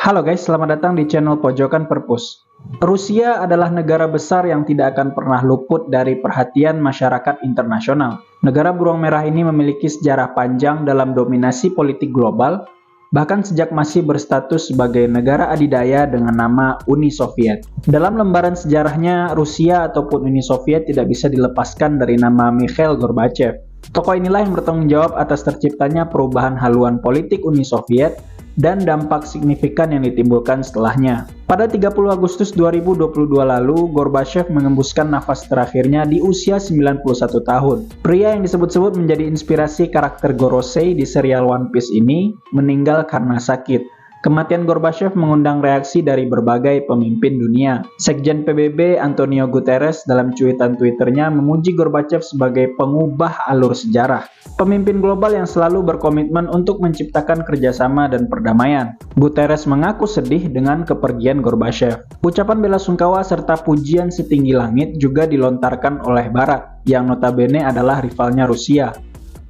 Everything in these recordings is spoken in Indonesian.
Halo guys, selamat datang di channel Pojokan Perpus. Rusia adalah negara besar yang tidak akan pernah luput dari perhatian masyarakat internasional. Negara beruang merah ini memiliki sejarah panjang dalam dominasi politik global, bahkan sejak masih berstatus sebagai negara adidaya dengan nama Uni Soviet. Dalam lembaran sejarahnya, Rusia ataupun Uni Soviet tidak bisa dilepaskan dari nama Mikhail Gorbachev. Tokoh inilah yang bertanggung jawab atas terciptanya perubahan haluan politik Uni Soviet dan dampak signifikan yang ditimbulkan setelahnya. Pada 30 Agustus 2022 lalu, Gorbachev mengembuskan nafas terakhirnya di usia 91 tahun. Pria yang disebut-sebut menjadi inspirasi karakter Gorosei di serial One Piece ini meninggal karena sakit. Kematian Gorbachev mengundang reaksi dari berbagai pemimpin dunia. Sekjen PBB Antonio Guterres dalam cuitan Twitternya memuji Gorbachev sebagai pengubah alur sejarah. Pemimpin global yang selalu berkomitmen untuk menciptakan kerjasama dan perdamaian. Guterres mengaku sedih dengan kepergian Gorbachev. Ucapan bela sungkawa serta pujian setinggi langit juga dilontarkan oleh Barat, yang notabene adalah rivalnya Rusia.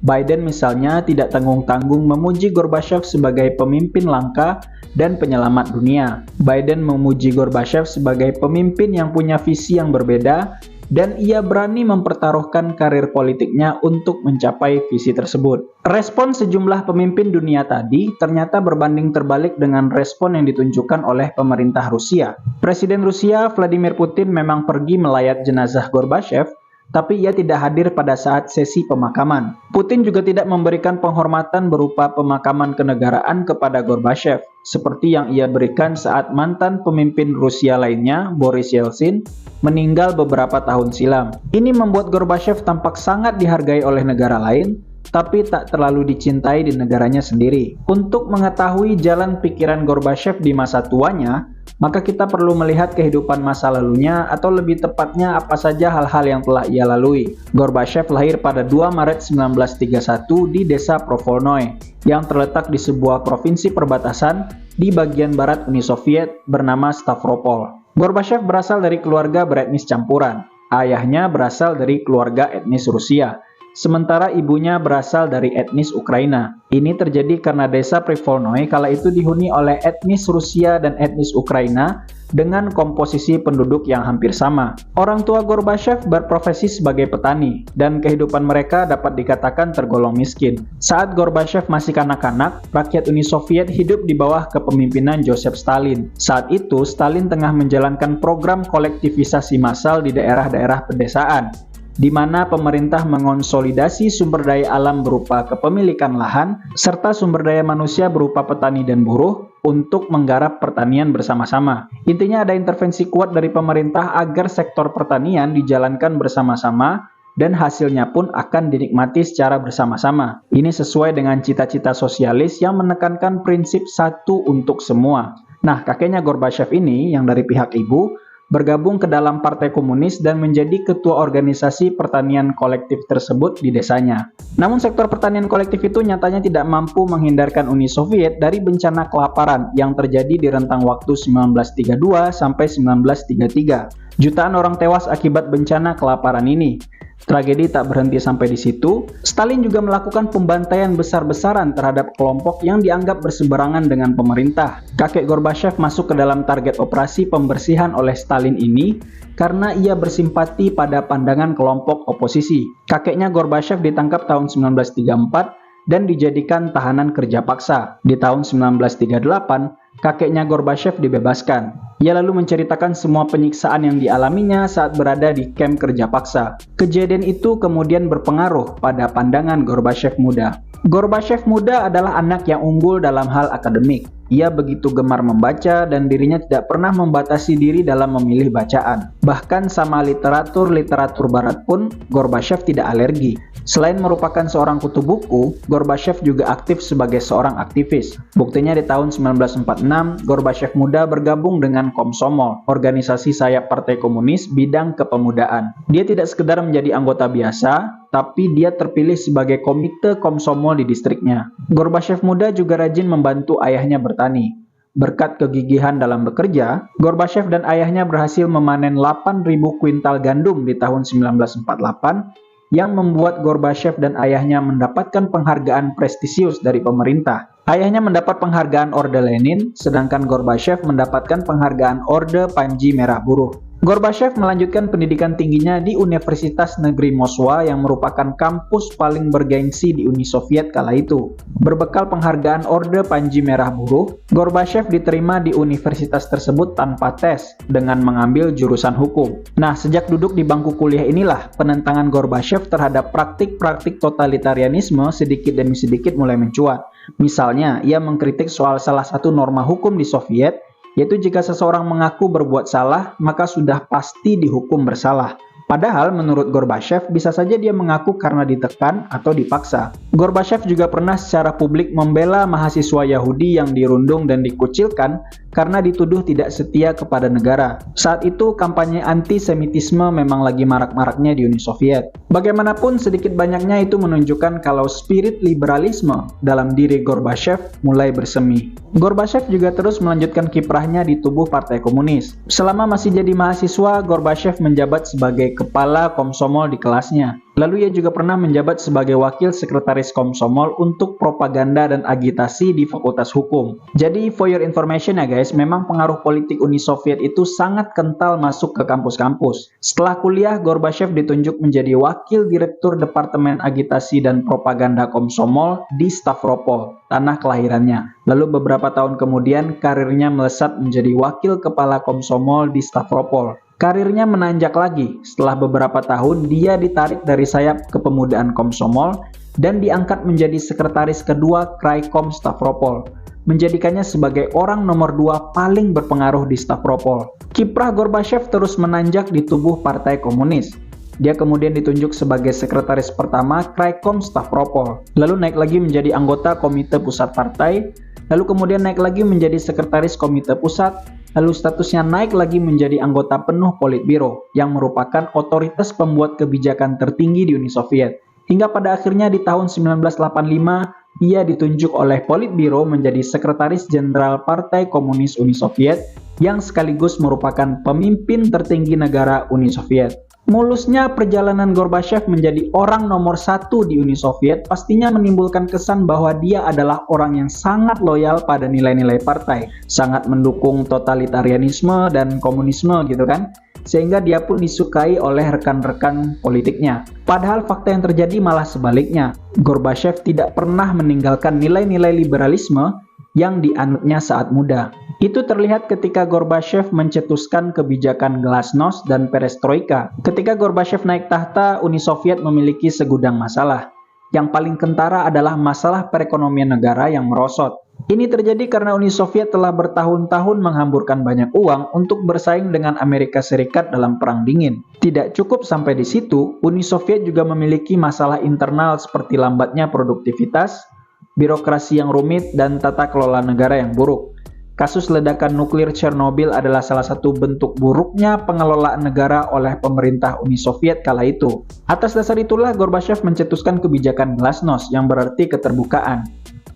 Biden misalnya tidak tanggung-tanggung memuji Gorbachev sebagai pemimpin langka dan penyelamat dunia. Biden memuji Gorbachev sebagai pemimpin yang punya visi yang berbeda dan ia berani mempertaruhkan karir politiknya untuk mencapai visi tersebut. Respon sejumlah pemimpin dunia tadi ternyata berbanding terbalik dengan respon yang ditunjukkan oleh pemerintah Rusia. Presiden Rusia Vladimir Putin memang pergi melayat jenazah Gorbachev, tapi ia tidak hadir pada saat sesi pemakaman. Putin juga tidak memberikan penghormatan berupa pemakaman kenegaraan kepada Gorbachev, seperti yang ia berikan saat mantan pemimpin Rusia lainnya, Boris Yeltsin, meninggal beberapa tahun silam. Ini membuat Gorbachev tampak sangat dihargai oleh negara lain, tapi tak terlalu dicintai di negaranya sendiri. Untuk mengetahui jalan pikiran Gorbachev di masa tuanya, maka kita perlu melihat kehidupan masa lalunya atau lebih tepatnya apa saja hal-hal yang telah ia lalui. Gorbachev lahir pada 2 Maret 1931 di desa Provolnoe yang terletak di sebuah provinsi perbatasan di bagian barat Uni Soviet bernama Stavropol. Gorbachev berasal dari keluarga beretnis campuran. Ayahnya berasal dari keluarga etnis Rusia, sementara ibunya berasal dari etnis Ukraina. Ini terjadi karena desa Provolnoe kala itu dihuni oleh etnis Rusia dan etnis Ukraina dengan komposisi penduduk yang hampir sama. Orang tua Gorbachev berprofesi sebagai petani dan kehidupan mereka dapat dikatakan tergolong miskin. Saat Gorbachev masih kanak-kanak, rakyat Uni Soviet hidup di bawah kepemimpinan Joseph Stalin. Saat itu, Stalin tengah menjalankan program kolektivisasi massal di daerah-daerah pedesaan, di mana pemerintah mengonsolidasi sumber daya alam berupa kepemilikan lahan, serta sumber daya manusia berupa petani dan buruh untuk menggarap pertanian bersama-sama. Intinya ada intervensi kuat dari pemerintah agar sektor pertanian dijalankan bersama-sama dan hasilnya pun akan dinikmati secara bersama-sama. Ini sesuai dengan cita-cita sosialis yang menekankan prinsip satu untuk semua. Nah, kakeknya Gorbachev ini yang dari pihak ibu bergabung ke dalam Partai Komunis dan menjadi ketua organisasi pertanian kolektif tersebut di desanya. Namun sektor pertanian kolektif itu nyatanya tidak mampu menghindarkan Uni Soviet dari bencana kelaparan yang terjadi di rentang waktu 1932 sampai 1933. Jutaan orang tewas akibat bencana kelaparan ini. Tragedi tak berhenti sampai di situ. Stalin juga melakukan pembantaian besar-besaran terhadap kelompok yang dianggap berseberangan dengan pemerintah. Kakek Gorbachev masuk ke dalam target operasi pembersihan oleh Stalin ini karena ia bersimpati pada pandangan kelompok oposisi. Kakeknya Gorbachev ditangkap tahun 1934 dan dijadikan tahanan kerja paksa. Di tahun 1938, kakeknya Gorbachev dibebaskan. Ia lalu menceritakan semua penyiksaan yang dialaminya saat berada di kamp kerja paksa. Kejadian itu kemudian berpengaruh pada pandangan Gorbachev muda. Gorbachev muda adalah anak yang unggul dalam hal akademik. Ia begitu gemar membaca dan dirinya tidak pernah membatasi diri dalam memilih bacaan. Bahkan sama literatur barat pun Gorbachev tidak alergi. Selain merupakan seorang kutu buku, Gorbachev juga aktif sebagai seorang aktivis. Buktinya di tahun 1946, Gorbachev muda bergabung dengan Komsomol, organisasi sayap Partai Komunis bidang kepemudaan. Dia tidak sekedar menjadi anggota biasa, tapi dia terpilih sebagai komite Komsomol di distriknya. Gorbachev muda juga rajin membantu ayahnya bertani. Berkat kegigihan dalam bekerja, Gorbachev dan ayahnya berhasil memanen 8.000 kuintal gandum di tahun 1948 yang membuat Gorbachev dan ayahnya mendapatkan penghargaan prestisius dari pemerintah. Ayahnya mendapat penghargaan Orde Lenin, sedangkan Gorbachev mendapatkan penghargaan Orde Panji Merah Buruh. Gorbachev melanjutkan pendidikan tingginya di Universitas Negeri Moskwa yang merupakan kampus paling bergengsi di Uni Soviet kala itu. Berbekal penghargaan Orde Panji Merah Buruh, Gorbachev diterima di universitas tersebut tanpa tes dengan mengambil jurusan hukum. Nah, sejak duduk di bangku kuliah inilah penentangan Gorbachev terhadap praktik-praktik totalitarianisme sedikit demi sedikit mulai mencuat. Misalnya, ia mengkritik soal salah satu norma hukum di Soviet, yaitu jika seseorang mengaku berbuat salah, maka sudah pasti dihukum bersalah. Padahal menurut Gorbachev bisa saja dia mengaku karena ditekan atau dipaksa. Gorbachev juga pernah secara publik membela mahasiswa Yahudi yang dirundung dan dikucilkan karena dituduh tidak setia kepada negara. Saat itu kampanye antisemitisme memang lagi marak-maraknya di Uni Soviet. Bagaimanapun sedikit banyaknya itu menunjukkan kalau spirit liberalisme dalam diri Gorbachev mulai bersemi. Gorbachev juga terus melanjutkan kiprahnya di tubuh Partai Komunis. Selama masih jadi mahasiswa, Gorbachev menjabat sebagai kepala komsomol di kelasnya. Lalu ia juga pernah menjabat sebagai wakil sekretaris komsomol untuk propaganda dan agitasi di Fakultas Hukum. Jadi for your information ya guys, memang pengaruh politik Uni Soviet itu sangat kental masuk ke kampus-kampus. Setelah kuliah, Gorbachev ditunjuk menjadi wakil direktur Departemen Agitasi dan Propaganda Komsomol di Stavropol, tanah kelahirannya. Lalu beberapa tahun kemudian karirnya melesat menjadi wakil kepala komsomol di Stavropol. Karirnya menanjak lagi. Setelah beberapa tahun, dia ditarik dari sayap kepemudaan Komsomol dan diangkat menjadi sekretaris kedua Kraikom Stavropol, menjadikannya sebagai orang nomor 2 paling berpengaruh di Stavropol. Kiprah Gorbachev terus menanjak di tubuh Partai Komunis. Dia kemudian ditunjuk sebagai sekretaris pertama Kraikom Stavropol, lalu naik lagi menjadi anggota Komite Pusat Partai, lalu kemudian naik lagi menjadi sekretaris Komite Pusat, lalu statusnya naik lagi menjadi anggota penuh Politbiro, yang merupakan otoritas pembuat kebijakan tertinggi di Uni Soviet. Hingga pada akhirnya di tahun 1985, ia ditunjuk oleh Politbiro menjadi Sekretaris Jenderal Partai Komunis Uni Soviet, yang sekaligus merupakan pemimpin tertinggi negara Uni Soviet. Mulusnya perjalanan Gorbachev menjadi orang nomor 1 di Uni Soviet pastinya menimbulkan kesan bahwa dia adalah orang yang sangat loyal pada nilai-nilai partai, sangat mendukung totalitarianisme dan komunisme gitu kan, sehingga dia pun disukai oleh rekan-rekan politiknya. Padahal fakta yang terjadi malah sebaliknya. Gorbachev tidak pernah meninggalkan nilai-nilai liberalisme yang dianutnya saat muda. Itu terlihat ketika Gorbachev mencetuskan kebijakan glasnost dan perestroika. Ketika Gorbachev naik tahta, Uni Soviet memiliki segudang masalah. Yang paling kentara adalah masalah perekonomian negara yang merosot. Ini terjadi karena Uni Soviet telah bertahun-tahun menghamburkan banyak uang untuk bersaing dengan Amerika Serikat dalam Perang Dingin. Tidak cukup sampai di situ, Uni Soviet juga memiliki masalah internal seperti lambatnya produktivitas, birokrasi yang rumit, dan tata kelola negara yang buruk. Kasus ledakan nuklir Chernobyl adalah salah satu bentuk buruknya pengelolaan negara oleh pemerintah Uni Soviet kala itu. Atas dasar itulah Gorbachev mencetuskan kebijakan glasnost yang berarti keterbukaan.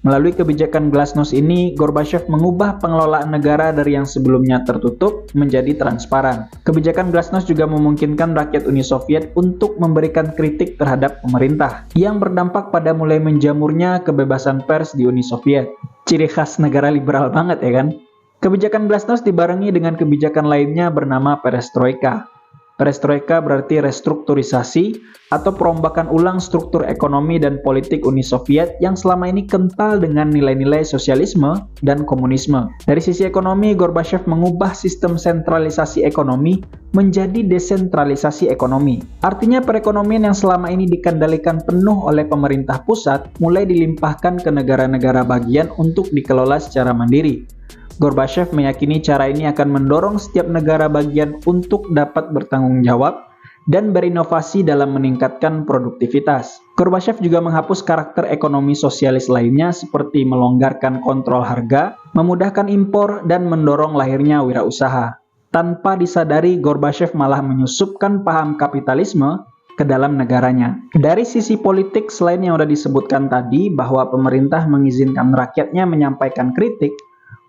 Melalui kebijakan glasnost ini, Gorbachev mengubah pengelolaan negara dari yang sebelumnya tertutup menjadi transparan. Kebijakan glasnost juga memungkinkan rakyat Uni Soviet untuk memberikan kritik terhadap pemerintah, yang berdampak pada mulai menjamurnya kebebasan pers di Uni Soviet. Ciri khas negara liberal banget ya kan? Kebijakan glasnost dibarengi dengan kebijakan lainnya bernama perestroika. Perestroika berarti restrukturisasi atau perombakan ulang struktur ekonomi dan politik Uni Soviet yang selama ini kental dengan nilai-nilai sosialisme dan komunisme. Dari sisi ekonomi, Gorbachev mengubah sistem sentralisasi ekonomi menjadi desentralisasi ekonomi. Artinya perekonomian yang selama ini dikendalikan penuh oleh pemerintah pusat mulai dilimpahkan ke negara-negara bagian untuk dikelola secara mandiri. Gorbachev meyakini cara ini akan mendorong setiap negara bagian untuk dapat bertanggung jawab dan berinovasi dalam meningkatkan produktivitas. Gorbachev juga menghapus karakter ekonomi sosialis lainnya seperti melonggarkan kontrol harga, memudahkan impor, dan mendorong lahirnya wirausaha. Tanpa disadari, Gorbachev malah menyusupkan paham kapitalisme ke dalam negaranya. Dari sisi politik, selain yang sudah disebutkan tadi bahwa pemerintah mengizinkan rakyatnya menyampaikan kritik,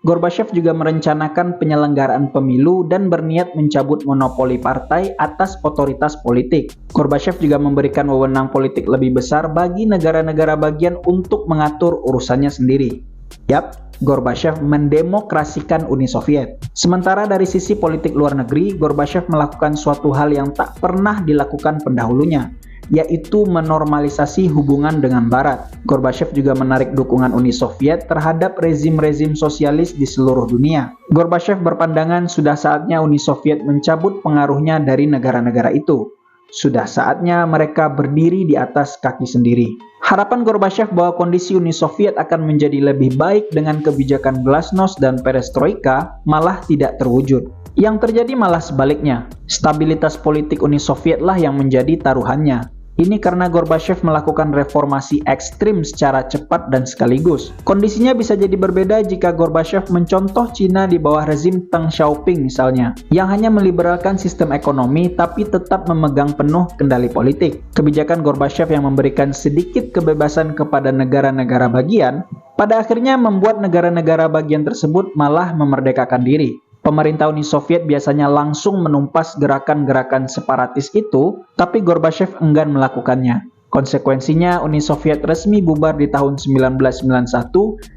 Gorbachev juga merencanakan penyelenggaraan pemilu dan berniat mencabut monopoli partai atas otoritas politik. Gorbachev juga memberikan wewenang politik lebih besar bagi negara-negara bagian untuk mengatur urusannya sendiri. Yap, Gorbachev mendemokrasikan Uni Soviet. Sementara dari sisi politik luar negeri, Gorbachev melakukan suatu hal yang tak pernah dilakukan pendahulunya, yaitu menormalisasi hubungan dengan Barat. Gorbachev juga menarik dukungan Uni Soviet terhadap rezim-rezim sosialis di seluruh dunia. Gorbachev berpandangan sudah saatnya Uni Soviet mencabut pengaruhnya dari negara-negara itu. Sudah saatnya mereka berdiri di atas kaki sendiri. Harapan Gorbachev bahwa kondisi Uni Soviet akan menjadi lebih baik dengan kebijakan glasnost dan perestroika malah tidak terwujud. Yang terjadi malah sebaliknya. Stabilitas politik Uni Sovietlah yang menjadi taruhannya. Ini karena Gorbachev melakukan reformasi ekstrim secara cepat dan sekaligus. Kondisinya bisa jadi berbeda jika Gorbachev mencontoh Cina di bawah rezim Deng Xiaoping misalnya, yang hanya meliberalkan sistem ekonomi tapi tetap memegang penuh kendali politik. Kebijakan Gorbachev yang memberikan sedikit kebebasan kepada negara-negara bagian, pada akhirnya membuat negara-negara bagian tersebut malah memerdekakan diri. Pemerintah Uni Soviet biasanya langsung menumpas gerakan-gerakan separatis itu, tapi Gorbachev enggan melakukannya. Konsekuensinya, Uni Soviet resmi bubar di tahun 1991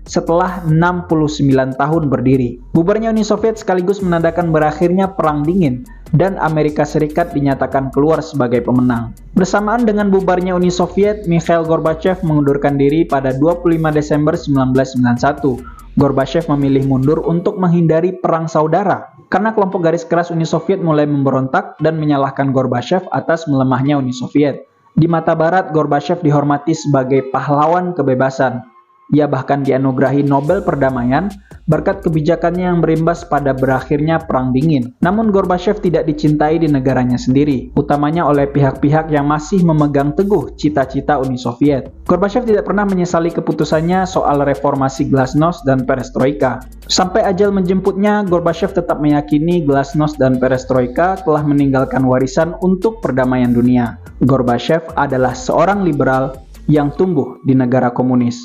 setelah 69 tahun berdiri. Bubarnya Uni Soviet sekaligus menandakan berakhirnya Perang Dingin, dan Amerika Serikat dinyatakan keluar sebagai pemenang. Bersamaan dengan bubarnya Uni Soviet, Mikhail Gorbachev mengundurkan diri pada 25 Desember 1991. Gorbachev memilih mundur untuk menghindari perang saudara, karena kelompok garis keras Uni Soviet mulai memberontak dan menyalahkan Gorbachev atas melemahnya Uni Soviet. Di mata Barat, Gorbachev dihormati sebagai pahlawan kebebasan. Ia bahkan dianugerahi Nobel Perdamaian berkat kebijakannya yang berimbas pada berakhirnya Perang Dingin. Namun Gorbachev tidak dicintai di negaranya sendiri, utamanya oleh pihak-pihak yang masih memegang teguh cita-cita Uni Soviet. Gorbachev tidak pernah menyesali keputusannya soal reformasi glasnost dan perestroika. Sampai ajal menjemputnya, Gorbachev tetap meyakini glasnost dan perestroika telah meninggalkan warisan untuk perdamaian dunia. Gorbachev adalah seorang liberal yang tumbuh di negara komunis.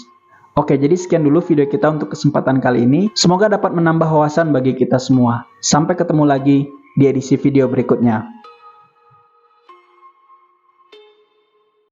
Oke, jadi sekian dulu video kita untuk kesempatan kali ini. Semoga dapat menambah wawasan bagi kita semua. Sampai ketemu lagi di edisi video berikutnya.